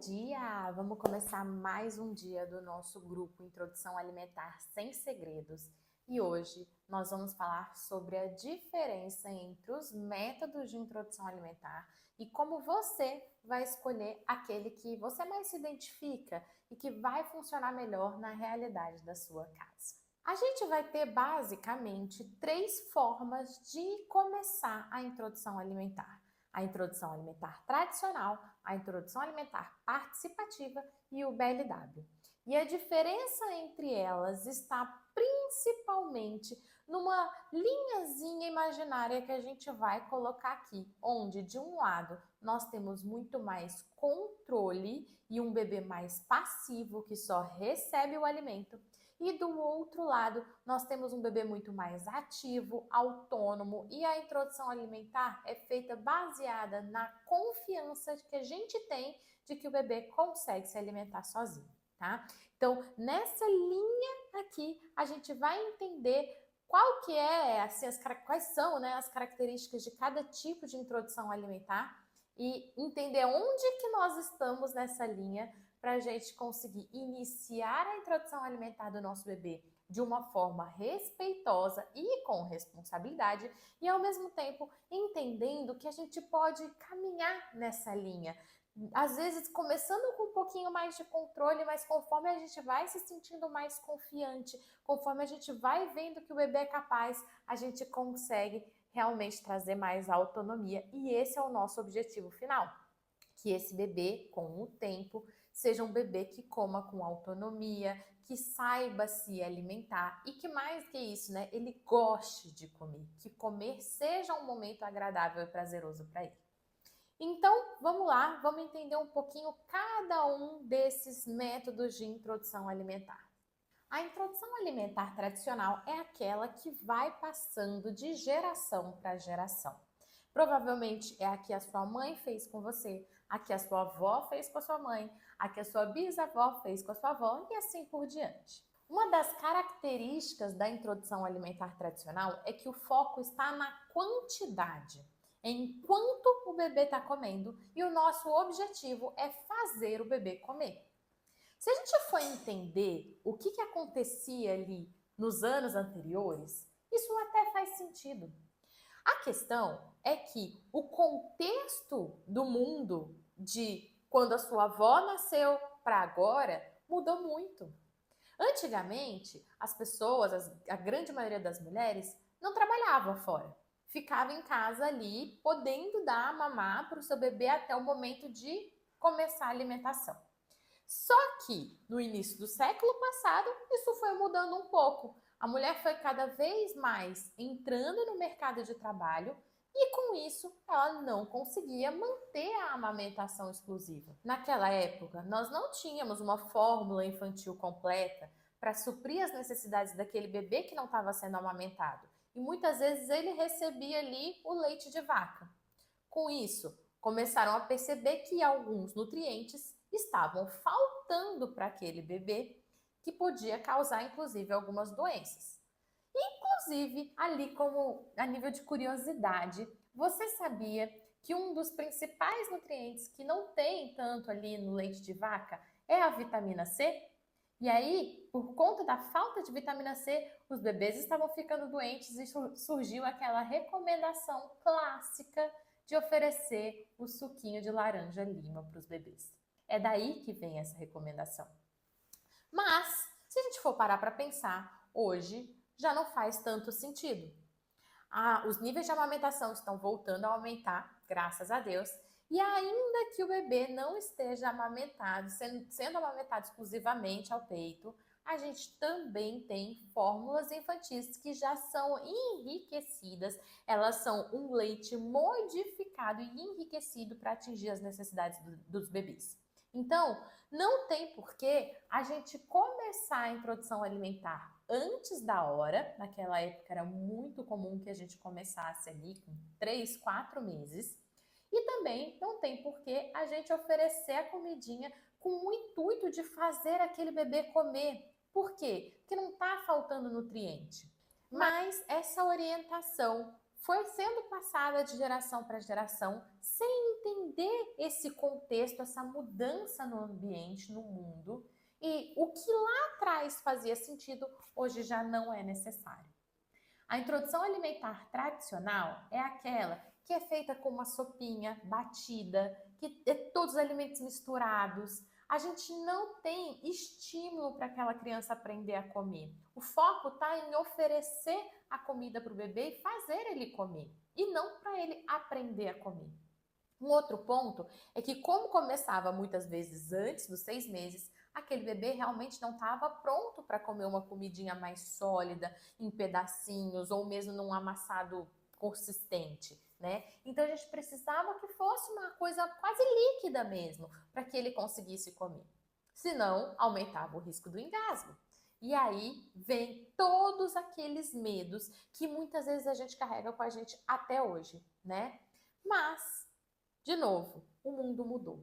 dia! Vamos começar mais um dia do nosso grupo Introdução Alimentar Sem Segredos. E hoje nós vamos falar sobre a diferença entre os métodos de introdução alimentar e como você vai escolher aquele que você mais se identifica e que vai funcionar melhor na realidade da sua casa. A gente vai ter basicamente 3 formas de começar a introdução alimentar. A introdução alimentar tradicional, a introdução alimentar participativa e o BLW. E a diferença entre elas está principalmente numa linhazinha imaginária que a gente vai colocar aqui, onde de um lado nós temos muito mais controle e um bebê mais passivo que só recebe o alimento. E do outro lado, nós temos um bebê muito mais ativo, autônomo, e a introdução alimentar é feita baseada na confiança que a gente tem de que o bebê consegue se alimentar sozinho, tá? Então, nessa linha aqui, a gente vai entender qual que é, assim, quais são, né, as características de cada tipo de introdução alimentar e entender onde que nós estamos nessa linha para a gente conseguir iniciar a introdução alimentar do nosso bebê de uma forma respeitosa e com responsabilidade e, ao mesmo tempo, entendendo que a gente pode caminhar nessa linha. Às vezes, começando com um pouquinho mais de controle, mas conforme a gente vai se sentindo mais confiante, conforme a gente vai vendo que o bebê é capaz, a gente consegue realmente trazer mais autonomia. E esse é o nosso objetivo final. Que esse bebê, com o tempo, seja um bebê que coma com autonomia, que saiba se alimentar e que mais que isso, né, ele goste de comer, que comer seja um momento agradável e prazeroso para ele. Então, vamos lá, vamos entender um pouquinho cada um desses métodos de introdução alimentar. A introdução alimentar tradicional é aquela que vai passando de geração para geração. Provavelmente é a que a sua mãe fez com você, a que a sua avó fez com a sua mãe, a que a sua bisavó fez com a sua avó e assim por diante. Uma das características da introdução alimentar tradicional é que o foco está na quantidade, em quanto o bebê está comendo, e o nosso objetivo é fazer o bebê comer. Se a gente for entender o que acontecia ali nos anos anteriores, isso até faz sentido. A questão é que o contexto do mundo de quando a sua avó nasceu para agora mudou muito. Antigamente, as pessoas, a grande maioria das mulheres, não trabalhava fora. Ficava em casa ali, podendo dar mamar para o seu bebê até o momento de começar a alimentação. Só que no início do século passado, isso foi mudando um pouco. A mulher foi cada vez mais entrando no mercado de trabalho e com isso ela não conseguia manter a amamentação exclusiva. Naquela época, nós não tínhamos uma fórmula infantil completa para suprir as necessidades daquele bebê que não estava sendo amamentado. E muitas vezes ele recebia ali o leite de vaca. Com isso, começaram a perceber que alguns nutrientes estavam faltando para aquele bebê, que podia causar inclusive algumas doenças. Inclusive, ali como a nível de curiosidade, você sabia que um dos principais nutrientes que não tem tanto ali no leite de vaca é a vitamina C? E aí, por conta da falta de vitamina C, os bebês estavam ficando doentes e surgiu aquela recomendação clássica de oferecer o suquinho de laranja-lima para os bebês. É daí que vem essa recomendação. Mas, se a gente for parar para pensar, hoje já não faz tanto sentido. Os níveis de amamentação estão voltando a aumentar, graças a Deus, e ainda que o bebê não esteja amamentado, sendo amamentado exclusivamente ao peito, a gente também tem fórmulas infantis que já são enriquecidas, elas são um leite modificado e enriquecido para atingir as necessidades dos bebês. Então, não tem porquê a gente começar a introdução alimentar antes da hora. Naquela época era muito comum que a gente começasse ali com 3, 4 meses. E também não tem porquê a gente oferecer a comidinha com o intuito de fazer aquele bebê comer. Por quê? Porque não está faltando nutriente. Mas essa orientação foi sendo passada de geração para geração sem entender esse contexto, essa mudança no ambiente, no mundo. E o que lá atrás fazia sentido, hoje já não é necessário. A introdução alimentar tradicional é aquela que é feita com uma sopinha batida, que é todos os alimentos misturados. A gente não tem estímulo para aquela criança aprender a comer. O foco está em oferecer a comida para o bebê e fazer ele comer, e não para ele aprender a comer. Um outro ponto é que, como começava muitas vezes antes dos 6 meses, aquele bebê realmente não estava pronto para comer uma comidinha mais sólida, em pedacinhos, ou mesmo num amassado consistente, né? Então a gente precisava que fosse uma coisa quase líquida mesmo, para que ele conseguisse comer. Senão, aumentava o risco do engasgo. E aí vem todos aqueles medos que muitas vezes a gente carrega com a gente até hoje, né? Mas, de novo, o mundo mudou.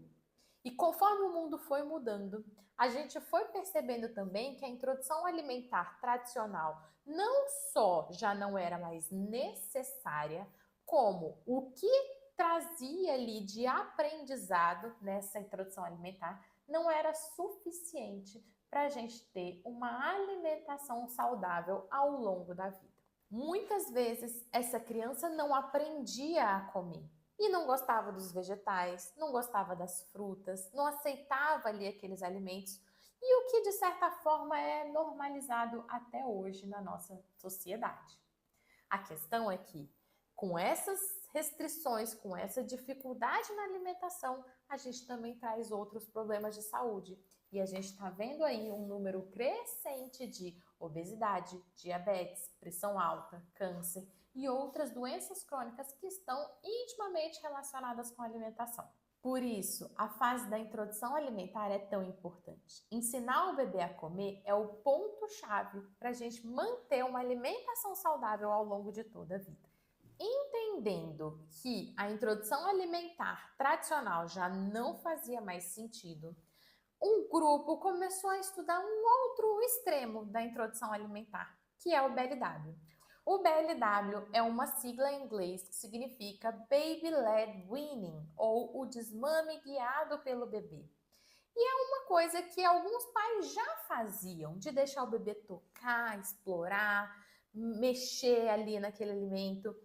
E conforme o mundo foi mudando, a gente foi percebendo também que a introdução alimentar tradicional não só já não era mais necessária, como o que trazia ali de aprendizado nessa introdução alimentar não era suficiente para a gente ter uma alimentação saudável ao longo da vida. Muitas vezes essa criança não aprendia a comer e não gostava dos vegetais, não gostava das frutas, não aceitava ali aqueles alimentos, e o que de certa forma é normalizado até hoje na nossa sociedade. A questão é que, com essas restrições, com essa dificuldade na alimentação, a gente também traz outros problemas de saúde. E a gente está vendo aí um número crescente de obesidade, diabetes, pressão alta, câncer e outras doenças crônicas que estão intimamente relacionadas com a alimentação. Por isso, a fase da introdução alimentar é tão importante. Ensinar o bebê a comer é o ponto-chave para a gente manter uma alimentação saudável ao longo de toda a vida. Entendendo que a introdução alimentar tradicional já não fazia mais sentido, um grupo começou a estudar um outro extremo da introdução alimentar, que é o BLW. O BLW é uma sigla em inglês que significa Baby Led Weaning, ou o desmame guiado pelo bebê. E é uma coisa que alguns pais já faziam, de deixar o bebê tocar, explorar, mexer ali naquele alimento,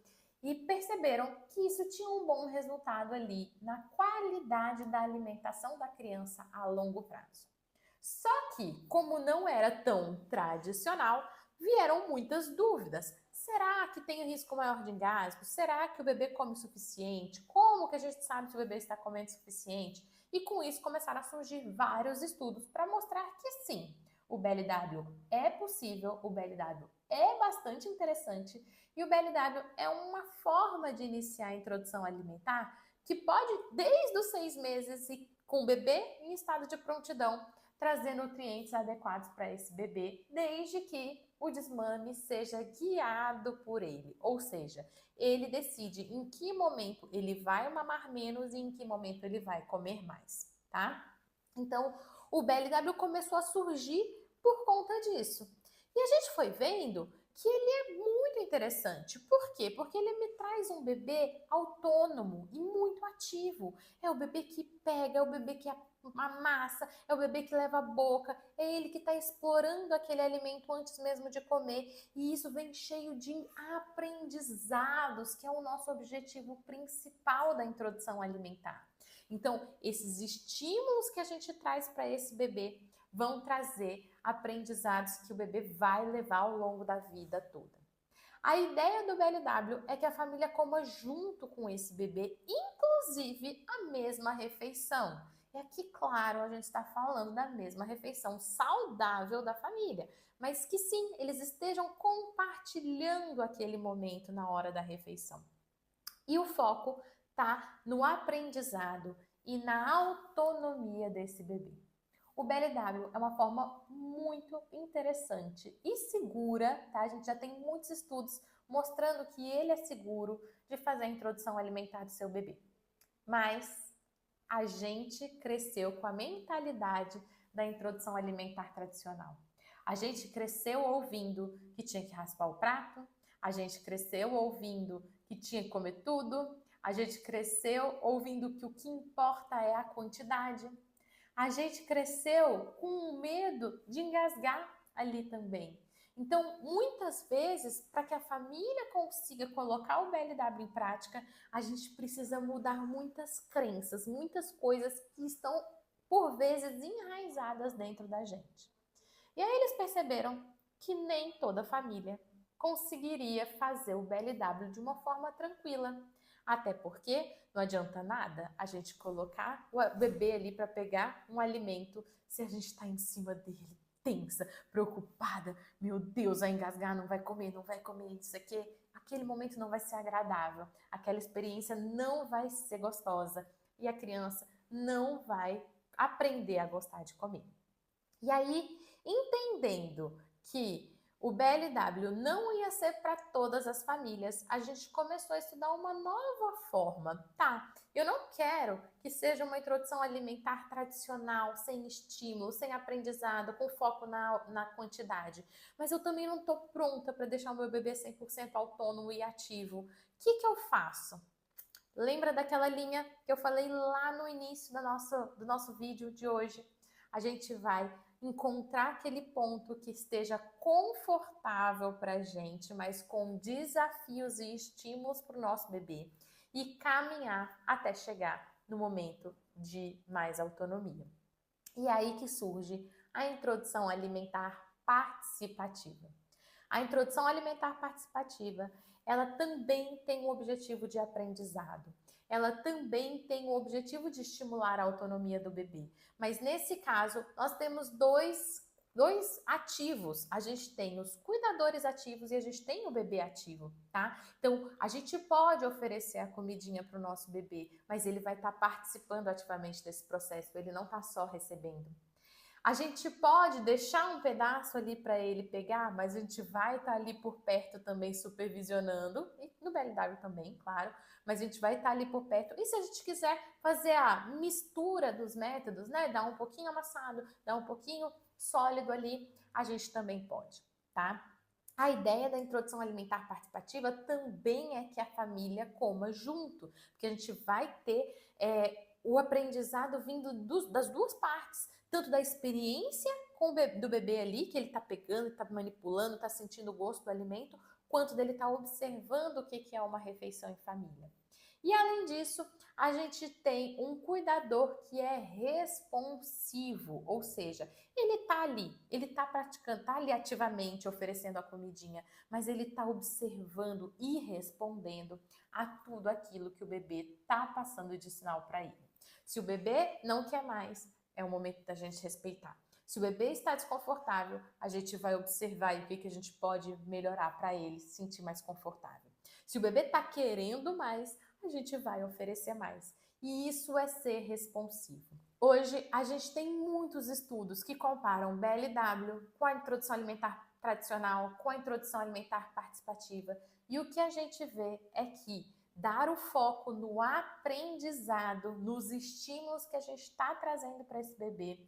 e perceberam que isso tinha um bom resultado ali na qualidade da alimentação da criança a longo prazo. Só que, como não era tão tradicional, vieram muitas dúvidas. Será que tem risco maior de engasgo? Será que o bebê come o suficiente? Como que a gente sabe se o bebê está comendo o suficiente? E com isso começaram a surgir vários estudos para mostrar que sim, o BLW é possível, o BLW é bastante interessante e o BLW é uma forma de iniciar a introdução alimentar que pode, desde os 6 meses e com o bebê em estado de prontidão, trazer nutrientes adequados para esse bebê, desde que o desmame seja guiado por ele, ou seja, ele decide em que momento ele vai mamar menos e em que momento ele vai comer mais, tá? Então, o BLW começou a surgir por conta disso. E a gente foi vendo que ele é muito interessante. Por quê? Porque ele me traz um bebê autônomo e muito ativo. É o bebê que pega, é o bebê que amassa, é o bebê que leva a boca, é ele que está explorando aquele alimento antes mesmo de comer. E isso vem cheio de aprendizados, que é o nosso objetivo principal da introdução alimentar. Então, esses estímulos que a gente traz para esse bebê vão trazer aprendizados que o bebê vai levar ao longo da vida toda. A ideia do BLW é que a família coma junto com esse bebê, inclusive a mesma refeição. E aqui, claro, a gente está falando da mesma refeição saudável da família, mas que sim, eles estejam compartilhando aquele momento na hora da refeição. E o foco está no aprendizado e na autonomia desse bebê. O BLW é uma forma muito interessante e segura, tá? A gente já tem muitos estudos mostrando que ele é seguro de fazer a introdução alimentar do seu bebê. Mas a gente cresceu com a mentalidade da introdução alimentar tradicional. A gente cresceu ouvindo que tinha que raspar o prato, a gente cresceu ouvindo que tinha que comer tudo, a gente cresceu ouvindo que o que importa é a quantidade. A gente cresceu com medo de engasgar ali também. Então, muitas vezes, para que a família consiga colocar o BLW em prática, a gente precisa mudar muitas crenças, muitas coisas que estão, por vezes, enraizadas dentro da gente. E aí eles perceberam que nem toda família conseguiria fazer o BLW de uma forma tranquila. Até porque não adianta nada a gente colocar o bebê ali para pegar um alimento se a gente está em cima dele, tensa, preocupada. Meu Deus, vai engasgar, não vai comer, isso aqui. Aquele momento não vai ser agradável, aquela experiência não vai ser gostosa e a criança não vai aprender a gostar de comer. E aí, entendendo que o BLW não ia ser para todas as famílias, a gente começou a estudar uma nova forma. Tá, eu não quero que seja uma introdução alimentar tradicional, sem estímulo, sem aprendizado, com foco na quantidade. Mas eu também não estou pronta para deixar o meu bebê 100% autônomo e ativo. O que eu faço? Lembra daquela linha que eu falei lá no início do nosso vídeo de hoje? A gente vai encontrar aquele ponto que esteja confortável para a gente, mas com desafios e estímulos para o nosso bebê e caminhar até chegar no momento de mais autonomia. E aí que surge a introdução alimentar participativa. A introdução alimentar participativa, ela também tem o objetivo de aprendizado. Ela também tem o objetivo de estimular a autonomia do bebê. Mas nesse caso, nós temos dois ativos. A gente tem os cuidadores ativos e a gente tem o bebê ativo, tá? Então, a gente pode oferecer a comidinha para o nosso bebê, mas ele vai estar participando ativamente desse processo, ele não está só recebendo. A gente pode deixar um pedaço ali para ele pegar, mas a gente vai estar ali por perto também supervisionando, e no BLW também, claro, mas a gente vai estar ali por perto. E se a gente quiser fazer a mistura dos métodos, né, dar um pouquinho amassado, dar um pouquinho sólido ali, a gente também pode, tá? A ideia da introdução alimentar participativa também é que a família coma junto, porque a gente vai ter o aprendizado vindo das duas partes, tanto da experiência do bebê ali, que ele está pegando, está manipulando, está sentindo o gosto do alimento, quanto dele estar observando o que é uma refeição em família. E além disso, a gente tem um cuidador que é responsivo, ou seja, ele está ali, ele está praticando, está ali ativamente oferecendo a comidinha, mas ele está observando e respondendo a tudo aquilo que o bebê está passando de sinal para ele. Se o bebê não quer mais, é o momento da gente respeitar. Se o bebê está desconfortável, a gente vai observar o que a gente pode melhorar para ele se sentir mais confortável. Se o bebê está querendo mais, a gente vai oferecer mais. E isso é ser responsivo. Hoje, a gente tem muitos estudos que comparam BLW com a introdução alimentar tradicional, com a introdução alimentar participativa. E o que a gente vê é que dar o foco no aprendizado, nos estímulos que a gente está trazendo para esse bebê,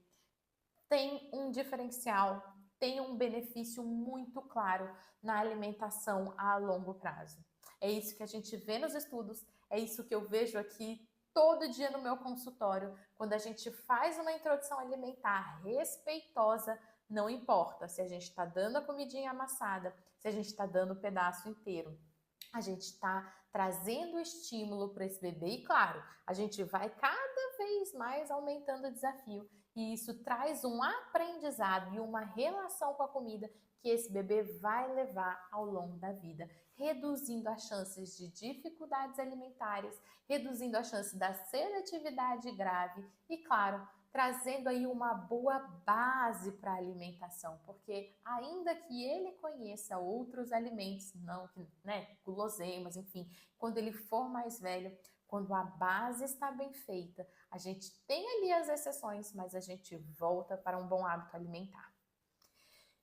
tem um diferencial, tem um benefício muito claro na alimentação a longo prazo. É isso que a gente vê nos estudos, é isso que eu vejo aqui todo dia no meu consultório. Quando a gente faz uma introdução alimentar respeitosa, não importa se a gente está dando a comidinha amassada, se a gente está dando o pedaço inteiro. A gente está trazendo estímulo para esse bebê e, claro, a gente vai cada vez mais aumentando o desafio e isso traz um aprendizado e uma relação com a comida que esse bebê vai levar ao longo da vida, reduzindo as chances de dificuldades alimentares, reduzindo a chance da seletividade grave e, claro, trazendo aí uma boa base para a alimentação, porque ainda que ele conheça outros alimentos, não, né, guloseimas, enfim, quando ele for mais velho, quando a base está bem feita, a gente tem ali as exceções, mas a gente volta para um bom hábito alimentar.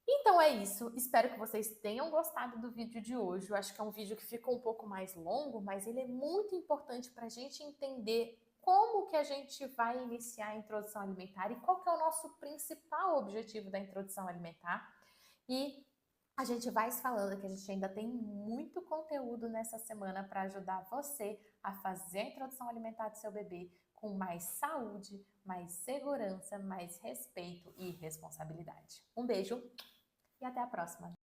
Então é isso, espero que vocês tenham gostado do vídeo de hoje. Eu acho que é um vídeo que ficou um pouco mais longo, mas ele é muito importante para a gente entender como que a gente vai iniciar a introdução alimentar e qual que é o nosso principal objetivo da introdução alimentar. E A gente vai se falando que a gente ainda tem muito conteúdo nessa semana para ajudar você a fazer a introdução alimentar do seu bebê com mais saúde, mais segurança, mais respeito e responsabilidade. Um beijo e até a próxima!